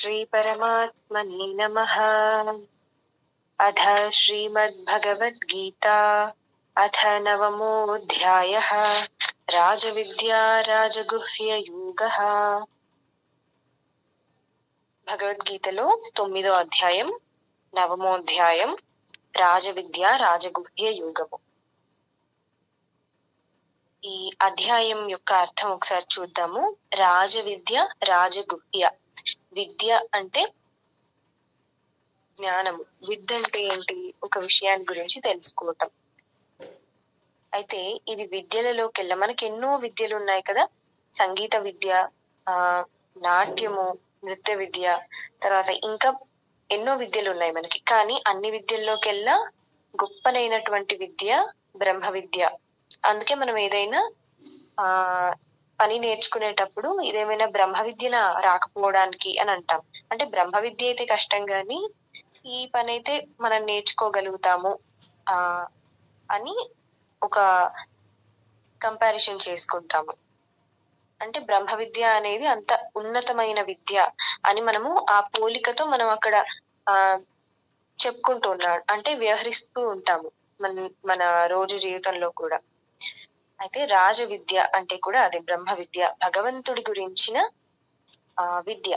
श्री परमात्मने नमः। अथ श्रीमद्भगवद्गीता अथ नवमोऽध्यायः राजविद्या राजगुह्ययोगः। భగవద్గీతలో 9వ అధ్యాయం నవమో అధ్యాయం రాజవిద్య రాజగుహ్య యోగము. ఈ అధ్యాయం యొక్క అర్థం ఒకసారి చూద్దాము. రాజవిద్య రాజగుహ్య. విద్య అంటే జ్ఞానము, విద్య అంటే ఏంటి? ఒక విషయాన్ని గురించి తెలుసుకోవటం. అయితే ఇది విద్యలలోకెల్లా మనకి ఎన్నో విద్యలు ఉన్నాయి కదా. సంగీత విద్య, నాట్యము, నృత్య విద్య, తర్వాత ఇంకా ఎన్నో విద్యలు ఉన్నాయి మనకి. కానీ అన్ని విద్యల్లోకెల్లా గొప్పనైనటువంటి విద్య బ్రహ్మ విద్య. అందుకే మనం ఏదైనా పని నేర్చుకునేటప్పుడు ఇదేమైనా బ్రహ్మ విద్యన రాకపోవడానికి అని అంటాం. అంటే బ్రహ్మ విద్య అయితే కష్టం గాని ఈ పని అయితే మనం నేర్చుకోగలుగుతాము అని ఒక కంపారిజన్ చేసుకుంటాము. అంటే బ్రహ్మ విద్య అనేది అంత ఉన్నతమైన విద్య అని మనము ఆ పోలికతో మనం అక్కడ చెప్పుకుంటూ ఉన్నాడు, అంటే వ్యవహరిస్తూ ఉంటాము మన రోజు జీవితంలో కూడా. అయితే రాజ విద్య అంటే కూడా అది బ్రహ్మ విద్య, భగవంతుడి గురించిన విద్య.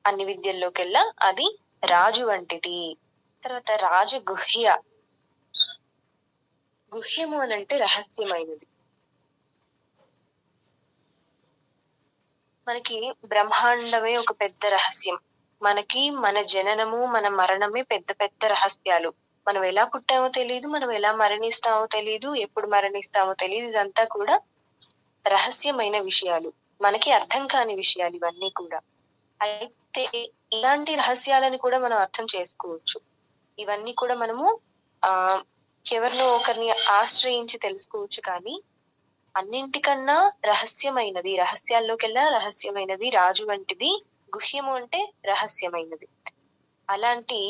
అన్ని విద్యల్లోకెల్లా అది రాజు వంటిది. తర్వాత రాజగుహ్య. గుహ్యము అని అంటే రహస్యమైనది. మనకి బ్రహ్మాండమే ఒక పెద్ద రహస్యం. మనకి మన జననము, మన మరణమే పెద్ద పెద్ద రహస్యాలు. మనం ఎలా పుట్టామో తెలియదు, మనం ఎలా మరణిస్తామో తెలియదు, ఎప్పుడు మరణిస్తామో తెలియదు. ఇదంతా కూడా రహస్యమైన విషయాలు, మనకి అర్థం కాని విషయాలు ఇవన్నీ కూడా. అయితే ఇలాంటి రహస్యాలను కూడా మనం అర్థం చేసుకోవచ్చు. ఇవన్నీ కూడా మనము ఎవరినో ఒకరిని ఆశ్రయించి తెలుసుకోవచ్చు. కానీ అన్నింటికన్నా రహస్యమైనది, రహస్యాల్లోకెల్లా రహస్యమైనది రాజు వంటిది గుహ్యము, అంటే రహస్యమైనది. అలాంటి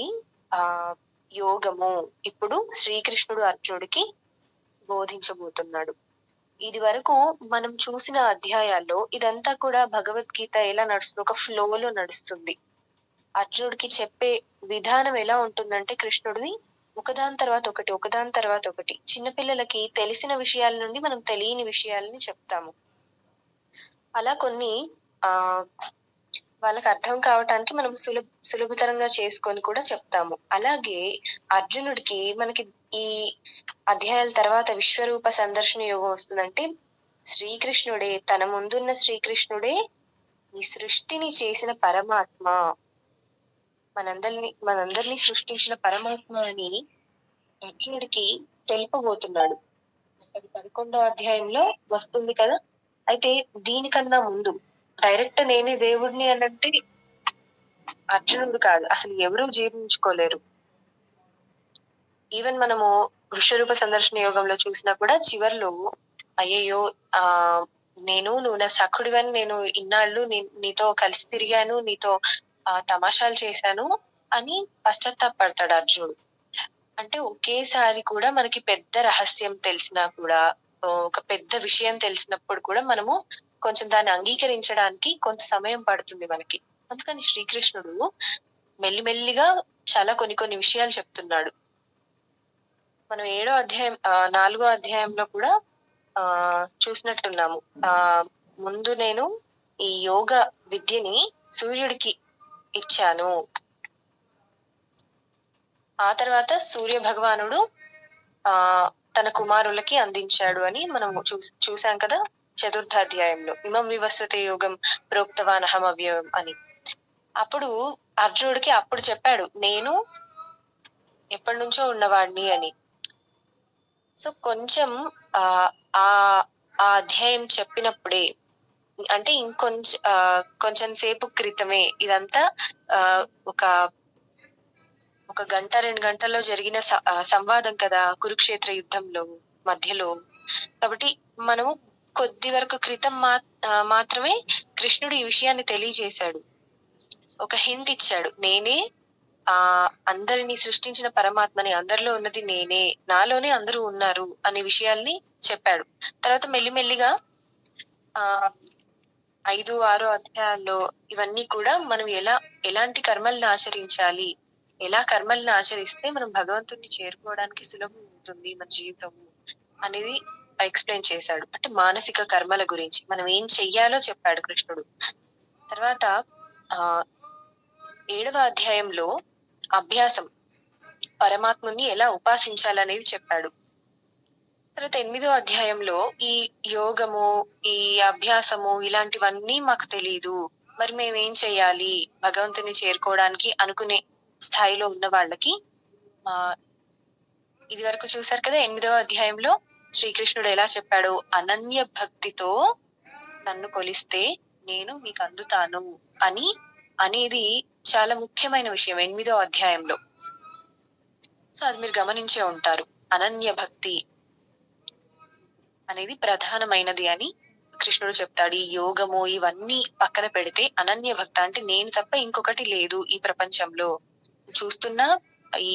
యోగము ఇప్పుడు శ్రీకృష్ణుడు అర్జునుడికి బోధించబోతున్నాడు. ఇది వరకు మనం చూసిన అధ్యాయాల్లో ఇదంతా కూడా భగవద్గీత ఎలా నడుస్తుంది, ఒక ఫ్లోలో నడుస్తుంది. అర్జునుడికి చెప్పే విధానం ఎలా ఉంటుందంటే కృష్ణుడిది ఒకదాని తర్వాత ఒకటి, ఒకదాని తర్వాత ఒకటి. చిన్నపిల్లలకి తెలిసిన విషయాల నుండి మనం తెలియని విషయాలని చెప్తాము. అలా కొన్ని వాళ్ళకి అర్థం కావటానికి మనం సులభతరంగా చేసుకొని కూడా చెప్తాము. అలాగే అర్జునుడికి మనకి ఈ అధ్యాయాల తర్వాత విశ్వరూప సందర్శన యోగం వస్తుందంటే శ్రీకృష్ణుడే, తన ముందున్న శ్రీకృష్ణుడే ఈ సృష్టిని చేసిన పరమాత్మ, మనందరినీ సృష్టించిన పరమాత్మ అని అర్జునుడికి తెలుపబోతున్నాడు. అది 11వ అధ్యాయంలో వస్తుంది కదా. అయితే దీనికన్నా ముందు డైరెక్ట్ నేనే దేవుడిని అనంటే అర్జునుడు కాదు, అసలు ఎవరూ జీర్ణించుకోలేరు. ఈవెన్ మనము విశ్వరూప సందర్శన యోగంలో చూసినా కూడా చివర్లో అయ్యయ్యో నువ్వు నా సఖుడివని, నేను ఇన్నాళ్ళు నీతో కలిసి తిరిగాను, నీతో తమాషాలు చేశాను అని పశ్చాత్తాపడతాడు అర్జునుడు. అంటే ఒకేసారి కూడా మనకి పెద్ద రహస్యం తెలిసినా కూడా, ఒక పెద్ద విషయం తెలిసినప్పుడు కూడా మనము కొంచెం దాన్ని అంగీకరించడానికి కొంత సమయం పడుతుంది మనకి. అందుకని శ్రీకృష్ణుడు మెల్లిమెల్లిగా చాలా కొన్ని విషయాలు చెప్తున్నాడు. మనం 4వ అధ్యాయంలో కూడా చూసినట్టున్నాము. ముందు నేను ఈ యోగ విద్యని సూర్యుడికి ఇచ్చాను, ఆ తర్వాత సూర్య భగవానుడు తన కుమారులకి అందించాడు అని మనం చూసాం కదా 4వ అధ్యాయంలో. ఇమం వివస్వతే యోగం ప్రోక్తవానహం అవ్యయం అని. అప్పుడు అర్జునుడికి అప్పుడు చెప్పాడు, నేను ఎప్పటి నుంచో ఉన్నవాడిని అని. సో కొంచెం ఆ అధ్యాయం చెప్పినప్పుడే, అంటే కొంచెం సేపు క్రితమే ఇదంతా ఒక గంట 2 గంటల్లో జరిగిన సంవాదం కదా కురుక్షేత్ర యుద్ధంలో మధ్యలో. కాబట్టి మనము కొద్ది వరకు క్రితం మాత్రమే కృష్ణుడు ఈ విషయాన్ని తెలియజేశాడు, ఒక హింట్ ఇచ్చాడు. నేనే అందరినీ సృష్టించిన పరమాత్మని, అందరిలో ఉన్నది నేనే, నాలోనే అందరూ ఉన్నారు అనే విషయాల్ని చెప్పాడు. తర్వాత మెల్లిమెల్లిగా 5, 6 అధ్యాయాల్లో ఇవన్నీ కూడా మనం ఎలాంటి కర్మల్ని ఆచరించాలి, ఎలా కర్మల్ని ఆచరిస్తే మనం భగవంతుడిని చేరుకోవడానికి సులభం అవుతుంది మన జీవితము అనేది ఎక్స్ప్లెయిన్ చేశాడు. అంటే మానసిక కర్మల గురించి మనం ఏం చెయ్యాలో చెప్పాడు కృష్ణుడు. తర్వాత 7వ అధ్యాయంలో అభ్యాసం, పరమాత్ముని ఎలా ఉపాసించాలనేది చెప్పాడు. తర్వాత 8వ అధ్యాయంలో ఈ యోగము, ఈ అభ్యాసము ఇలాంటివన్నీ మాకు తెలీదు, మరి మేమేం చెయ్యాలి భగవంతుని చేరుకోవడానికి అనుకునే స్థాయిలో ఉన్న వాళ్ళకి ఇది వరకు చూసారు కదా. 8వ అధ్యాయంలో శ్రీకృష్ణుడు ఎలా చెప్పాడు, అనన్య భక్తితో నన్ను కొలిస్తే నేను మీకు అందుతాను అని అనేది చాలా ముఖ్యమైన విషయం 8వ అధ్యాయంలో. సో అది మీరు గమనించే ఉంటారు. అనన్య భక్తి అనేది ప్రధానమైనది అని కృష్ణుడు చెప్తాడు. ఈ యోగము ఇవన్నీ పక్కన పెడితే అనన్య భక్త అంటే నేను తప్ప ఇంకొకటి లేదు ఈ ప్రపంచంలో. చూస్తున్న ఈ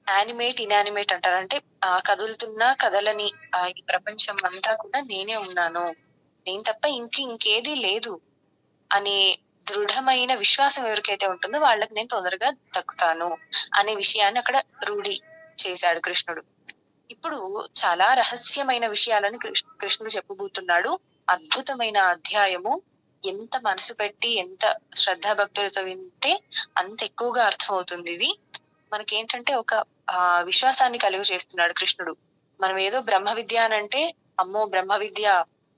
యానిమేట్ ఇన్యానిమేట్ అంటారు, అంటే కదులుతున్నా కదలని ఈ ప్రపంచం అంతా కూడా నేనే ఉన్నాను, నేను తప్ప ఇంకేది లేదు అనే దృఢమైన విశ్వాసం ఎవరికైతే ఉంటుందో వాళ్ళకి నేను తొందరగా దక్కుతాను అనే విషయాన్ని అక్కడ రూఢి చేశాడు కృష్ణుడు. ఇప్పుడు చాలా రహస్యమైన విషయాలని కృష్ణుడు చెప్పబోతున్నాడు. అద్భుతమైన అధ్యాయము. ఎంత మనసు పెట్టి ఎంత శ్రద్ధాభక్తులతో వింటే అంత ఎక్కువగా అర్థం అవుతుంది. ఇది మనకేంటంటే ఒక విశ్వాసాన్ని కలుగు చేస్తున్నాడు కృష్ణుడు. మనం ఏదో బ్రహ్మ విద్య అని అంటే అమ్మో బ్రహ్మ విద్య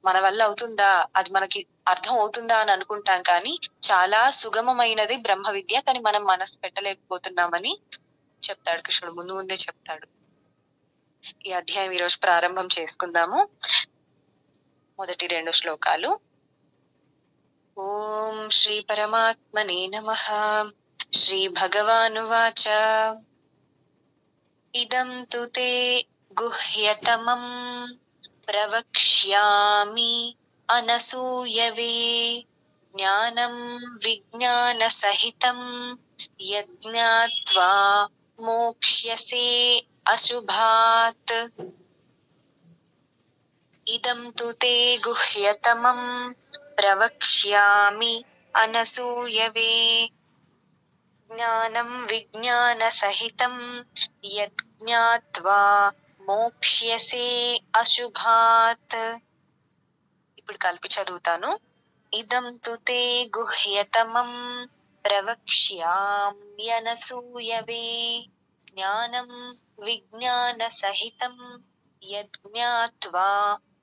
మన వల్ల అవుతుందా, అది మనకి అర్థం అవుతుందా అని అనుకుంటాం, కానీ చాలా సుగమమైనది బ్రహ్మ విద్య, కానీ మనం మనసు పెట్టలేకపోతున్నామని చెప్తాడు కృష్ణుడు. ముందే చెప్తాడు. ఈ అధ్యాయం ఈరోజు ప్రారంభం చేసుకుందాము. మొదటి 2 శ్లోకాలు. ఓం శ్రీ పరమాత్మనే నమః. శ్రీ భగవానువాచ ఇదం తు తే గుహ్యతమం ప్రవక్ష్యామి అనసూయవే జ్ఞానం విజ్ఞాన సహితం యజ్ఞాత్వా మోక్ష్యసే అశుభాత్. ఇదం తు తే గుహ్యతమం ప్రవక్ష్యామి అనసూయవే జ్ఞానం విజ్ఞాన సహితం యజ్ఞాత్వా మోక్ష్యసే అశుభాత్. ఇప్పుడు కలిపి చదువుతాను. ఇదం తు తే గుహ్యతమం ప్రవక్ష్యామ్యనసూయవే జ్ఞానం విజ్ఞాన సహితం యజ్ఞాత్వా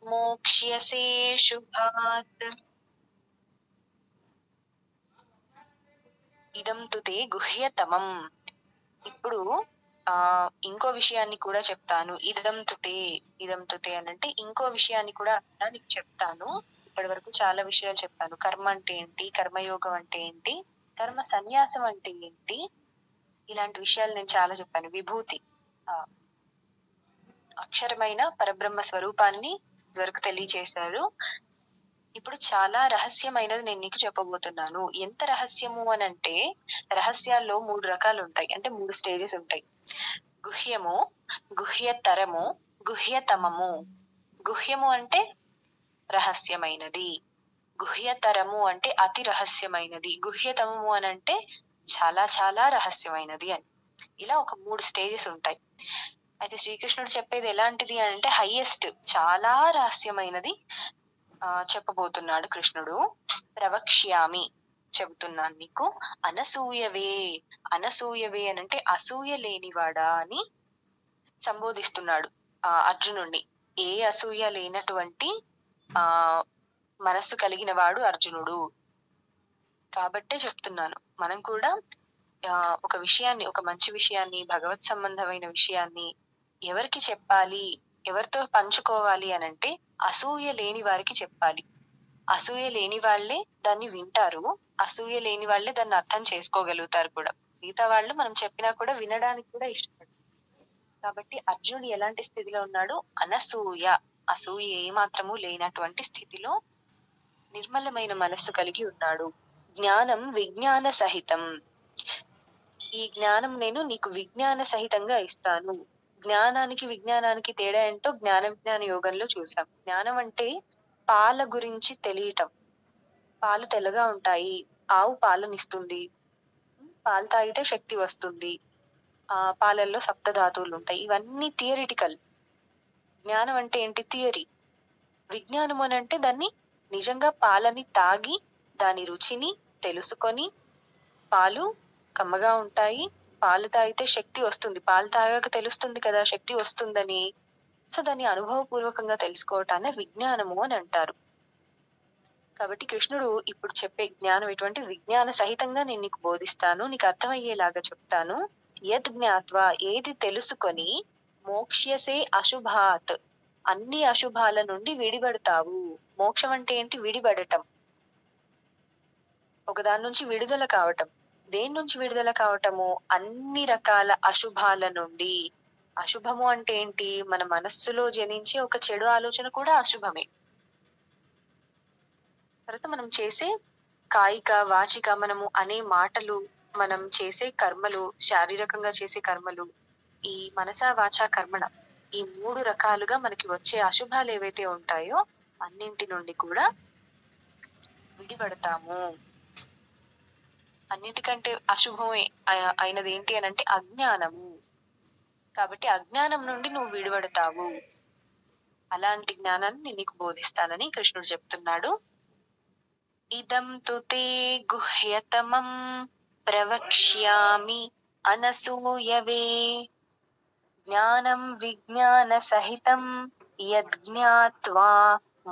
మోక్ష్యసే శుభాత్. ఇదం తు తే గుహ్యతమం. ఇప్పుడు ఇంకో విషయాన్ని కూడా చెప్తాను. ఇదం తు తే అనంటే ఇంకో విషయాన్ని కూడా నీకు చెప్తాను. ఇప్పటి వరకు చాలా విషయాలు చెప్పాను. కర్మ అంటే ఏంటి, కర్మయోగం అంటే ఏంటి, కర్మ సన్యాసం అంటే ఏంటి, ఇలాంటి విషయాలు నేను చాలా చెప్పాను. విభూతి, అక్షరమైన పరబ్రహ్మ స్వరూపాన్ని వరకు తెలియచేశారు. ఇప్పుడు చాలా రహస్యమైనది నేను నీకు చెప్పబోతున్నాను. ఎంత రహస్యము అని అంటే, రహస్యాల్లో 3 రకాలు ఉంటాయి, అంటే 3 స్టేజెస్ ఉంటాయి. గుహ్యము, గుహ్యతరము, గుహ్యతమము. గుహ్యము అంటే రహస్యమైనది, గుహ్యతరము అంటే అతి రహస్యమైనది, గుహ్యతమము అని అంటే చాలా చాలా రహస్యమైనది అని. ఇలా ఒక 3 స్టేజెస్ ఉంటాయి. అయితే శ్రీకృష్ణుడు చెప్పేది ఎలాంటిది అంటే హైయెస్ట్, చాలా రహస్యమైనది చెప్పబోతున్నాడు కృష్ణుడు. ప్రవక్ష్యామి, చెబుతున్నాను నీకు. అనసూయవే, అనసూయవే అనంటే అసూయ లేనివాడా అని సంబోధిస్తున్నాడు అర్జునుడిని. ఏ అసూయ లేనటువంటి మనస్సు కలిగిన వాడు అర్జునుడు. కాబట్టే చెప్తున్నాను, మనం కూడా ఒక విషయాన్ని, ఒక మంచి విషయాన్ని, భగవత్ సంబంధమైన విషయాన్ని ఎవరికి చెప్పాలి, ఎవరితో పంచుకోవాలి అనంటే అసూయ లేని వారికి చెప్పాలి. అసూయ లేని వాళ్లే దాన్ని వింటారు, అసూయ లేని వాళ్లే దాన్ని అర్థం చేసుకోగలుగుతారు కూడా. మిగతా వాళ్ళు మనం చెప్పినా కూడా వినడానికి కూడా ఇష్టపడతారు. కాబట్టి అర్జునుడు ఎలాంటి స్థితిలో ఉన్నాడు? అనసూయ, అసూయ ఏమాత్రము లేనటువంటి స్థితిలో నిర్మలమైన మనస్సు కలిగి ఉన్నాడు. జ్ఞానం విజ్ఞాన సహితం. ఈ జ్ఞానం నేను నీకు విజ్ఞాన సహితంగా ఇస్తాను. జ్ఞానానికి విజ్ఞానానికి తేడా ఏంటో జ్ఞాన విజ్ఞాన యోగంలో చూసాం. జ్ఞానం అంటే పాల గురించి తెలియటం. పాలు తెల్లగా ఉంటాయి, ఆవు పాలనిస్తుంది, పాలు తాగితే శక్తి వస్తుంది, పాలల్లో సప్తధాతువులు ఉంటాయి. ఇవన్నీ థియరిటికల్. జ్ఞానం అంటే ఏంటి? థియరీ. విజ్ఞానం అని అంటే దాన్ని నిజంగా పాలని తాగి దాని రుచిని తెలుసుకొని, పాలు కమ్మగా ఉంటాయి, పాలు తాగితే శక్తి వస్తుంది, పాలు తాగాక తెలుస్తుంది కదా శక్తి వస్తుందని. సో దాన్ని అనుభవపూర్వకంగా తెలుసుకోవటాన్ని విజ్ఞానము అని అంటారు. కాబట్టి కృష్ణుడు ఇప్పుడు చెప్పే జ్ఞానం ఎటువంటి విజ్ఞాన సహితంగా నేను నీకు బోధిస్తాను, నీకు అర్థమయ్యేలాగా చెప్తాను. యద్ జ్ఞాత్వా, ఏది తెలుసుకొని, మోక్ష్యసే అశుభాత్, అన్ని అశుభాల నుండి విడిపడతావు. మోక్షం అంటే ఏంటి? విడిపడటం, ఒకదాని నుంచి విడుదల కావటం. దేని నుంచి విడుదల కావటము? అన్ని రకాల అశుభాల నుండి. అశుభము అంటే ఏంటి? మన మనస్సులో జనించే ఒక చెడు ఆలోచన కూడా అశుభమే. తర్వాత మనం చేసే కాయిక వాచిక, మనము అనే మాటలు, మనం చేసే కర్మలు, శారీరకంగా చేసే కర్మలు, ఈ మనస వాచ కర్మణ, ఈ 3 రకాలుగా మనకి వచ్చే అశుభాలు ఏవైతే ఉంటాయో అన్నింటి నుండి కూడా విడిపడతాము. అన్నిటికంటే అశుభం అయినది ఏంటి అని అంటే అజ్ఞానము. కాబట్టి అజ్ఞానం నుండి నువ్వు విడిపడతావు. అలాంటి జ్ఞానాన్ని నేను నీకు బోధిస్తానని కృష్ణుడు చెప్తున్నాడు. ఇదం తు తే గుహ్యతమం ప్రవక్ష్యామి అనసూయవే, జ్ఞానం విజ్ఞాన సహితం యజ్ఞాత్వా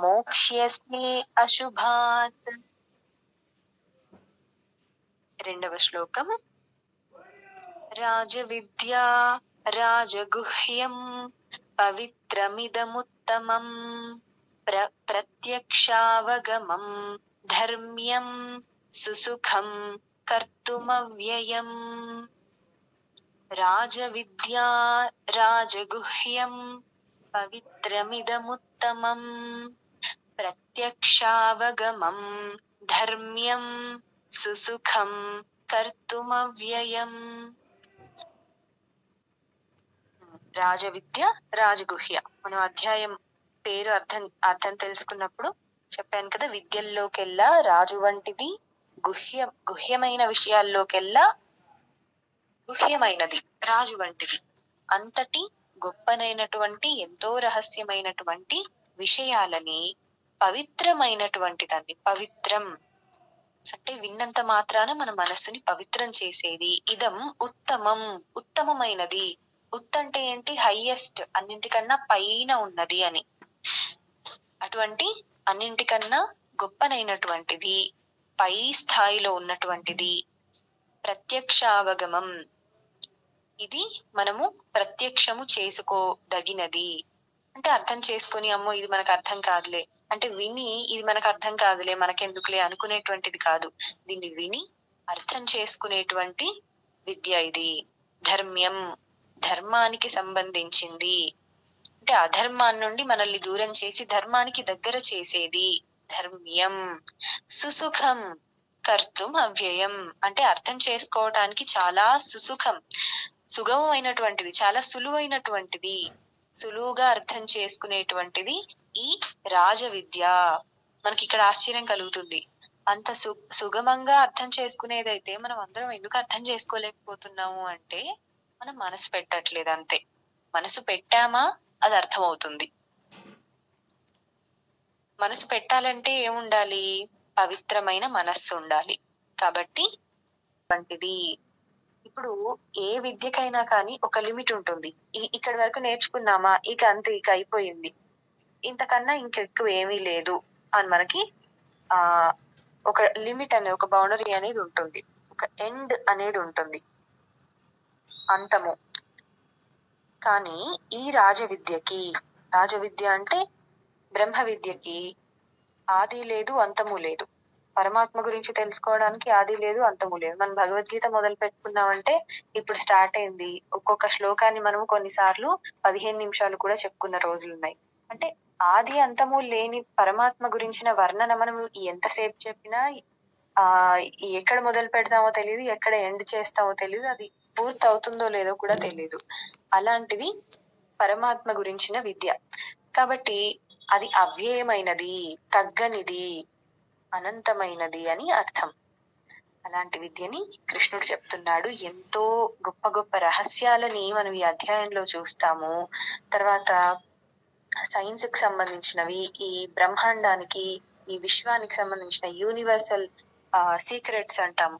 మోక్ష్యసే అశుభాత్. రెండవ శ్లోకం. రాజవిద్యా రాజగుహ్యం పవిత్రమిదముత్తమం ప్రత్యక్షావగమం ధర్మ్యం సుసుఖం కర్తుమవ్యయం. రాజవిద్యా రాజగుహ్యం పవిత్రమిదముత్తమం ప్రత్యక్షావగమం ధర్మ్యం సుసుఖం కర్తుమవ్యయం. రాజవిద్య రాజగుహ్య. మనం అధ్యాయం పేరు అర్థం తెలుసుకున్నప్పుడు చెప్పాను కదా, విద్యల్లోకెల్లా రాజు వంటిది, గుహ్యమైన విషయాల్లోకెల్లా గుహ్యమైనది రాజు వంటిది. అంతటి గొప్పనైనటువంటి, ఎంతో రహస్యమైనటువంటి విషయాలని, పవిత్రమైనటువంటి దాన్ని, పవిత్రం అంటే విన్నంత మాత్రాన మన మనస్సుని పవిత్రం చేసేది. ఇదం ఉత్తమం, ఉత్తమమైనది. అంటే ఏంటి? హైయెస్ట్, అన్నింటికన్నా పైన ఉన్నది అని. అటువంటి అన్నింటికన్నా గొప్పనైనటువంటిది, పై స్థాయిలో ఉన్నటువంటిది. ప్రత్యక్షావగమం, ఇది మనము ప్రత్యక్షము చేసుకోదగినది. అంటే అర్థం చేసుకొని, అమ్మో ఇది మనకు అర్థం కాదులే అంటే, విని ఇది మనకు అర్థం కాదులే మనకెందుకులే అనుకునేటువంటిది కాదు. దీన్ని విని అర్థం చేసుకునేటువంటి విద్య ఇది. ధర్మ్యం, ధర్మానికి సంబంధించింది. అంటే అధర్మాన్ని నుండి మనల్ని దూరం చేసి ధర్మానికి దగ్గర చేసేది ధర్మ్యం. సుసుఖం కర్తుం అవ్యయం, అంటే అర్థం చేసుకోవటానికి చాలా సుసుఖం, సుగమమైనటువంటిది, చాలా సులువైనటువంటిది, సులువుగా అర్థం చేసుకునేటువంటిది ఈ రాజ విద్య. మనకి ఇక్కడ ఆశ్చర్యం కలుగుతుంది. అంత సుగమంగా అర్థం చేసుకునేదైతే మనం అందరం ఎందుకు అర్థం చేసుకోలేకపోతున్నాము అంటే, మనం మనసు పెట్టట్లేదు అంతే. మనసు పెట్టామా అది అర్థమవుతుంది. మనసు పెట్టాలంటే ఏముండాలి? పవిత్రమైన మనస్సు ఉండాలి. కాబట్టి వంటిది. ఇప్పుడు ఏ విద్యకైనా కానీ ఒక లిమిట్ ఉంటుంది. ఇక్కడి వరకు నేర్చుకున్నామా, ఇక అంతే, ఇక అయిపోయింది, ఇంతకన్నా ఇంకెక్కువ ఏమీ లేదు అని మనకి ఒక లిమిట్ అనే, ఒక బౌండరీ అనేది ఉంటుంది, ఒక ఎండ్ అనేది ఉంటుంది, అంతము. కానీ ఈ రాజవిద్య అంటే బ్రహ్మ విద్యకి ఆది లేదు, అంతము లేదు. పరమాత్మ గురించి తెలుసుకోవడానికి ఆది లేదు, అంతము లేదు. మనం భగవద్గీత మొదలు పెట్టుకున్నామంటే ఇప్పుడు స్టార్ట్ అయింది. ఒక్కొక్క శ్లోకాన్ని మనము కొన్నిసార్లు 15 నిమిషాలు కూడా చెప్పుకున్న రోజులున్నాయి. అంటే ఆది అంతము లేని పరమాత్మ గురించిన వర్ణన మనం ఎంతసేపు చెప్పినా ఎక్కడ మొదలు పెడతామో తెలియదు, ఎక్కడ ఎండ్ చేస్తామో తెలియదు, అది పూర్తి అవుతుందో లేదో కూడా తెలియదు. అలాంటిది పరమాత్మ గురించిన విద్య. కాబట్టి అది అవ్యయమైనది, తగ్గనిది, అనంతమైనది అని అర్థం. అలాంటి విద్యని కృష్ణుడు చెప్తున్నాడు. ఎంతో గొప్ప గొప్ప రహస్యాలని మనం ఈ అధ్యాయంలో చూస్తాము. తర్వాత సైన్స్ కి సంబంధించినవి, ఈ బ్రహ్మాండానికి, ఈ విశ్వానికి సంబంధించిన యూనివర్సల్ సీక్రెట్స్ అంటాం.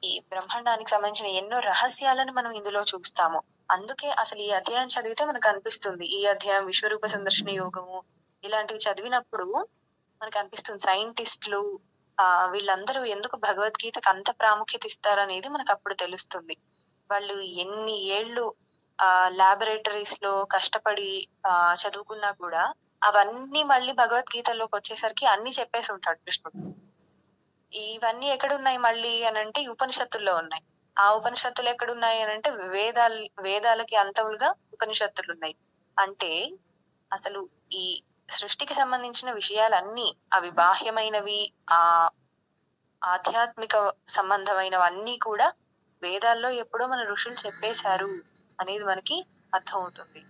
ఈ బ్రహ్మాండానికి సంబంధించిన ఎన్నో రహస్యాలను మనం ఇందులో చూస్తాము. అందుకే అసలు ఈ అధ్యాయం చదివితే మనకు అనిపిస్తుంది, ఈ అధ్యాయం విశ్వరూప సందర్శన యోగము ఇలాంటివి చదివినప్పుడు మనకు అనిపిస్తుంది సైంటిస్టులు వీళ్ళందరూ ఎందుకు భగవద్గీతకు అంత ప్రాముఖ్యత ఇస్తారనేది మనకు అప్పుడు తెలుస్తుంది. వాళ్ళు ఎన్ని ఏళ్ళు లాబొరేటరీస్ లో కష్టపడి చదువుకున్నా కూడా అవన్నీ మళ్ళీ భగవద్గీతలోకి వచ్చేసరికి అన్ని చెప్పేసి ఉంటాడు కృష్ణుడు. ఇవన్నీ ఎక్కడున్నాయి మళ్ళీ అని అంటే ఉపనిషత్తుల్లో ఉన్నాయి. ఆ ఉపనిషత్తులు ఎక్కడున్నాయి అని అంటే వేదాలకి అంతములుగా ఉపనిషత్తులు ఉన్నాయి. అంటే అసలు ఈ సృష్టికి సంబంధించిన విషయాలన్నీ, అవి బాహ్యమైనవి, ఆ ఆధ్యాత్మిక సంబంధమైనవన్నీ కూడా వేదాల్లో ఎప్పుడో మన ఋషులు చెప్పేశారు అనేది మనకి అర్థమవుతుంది.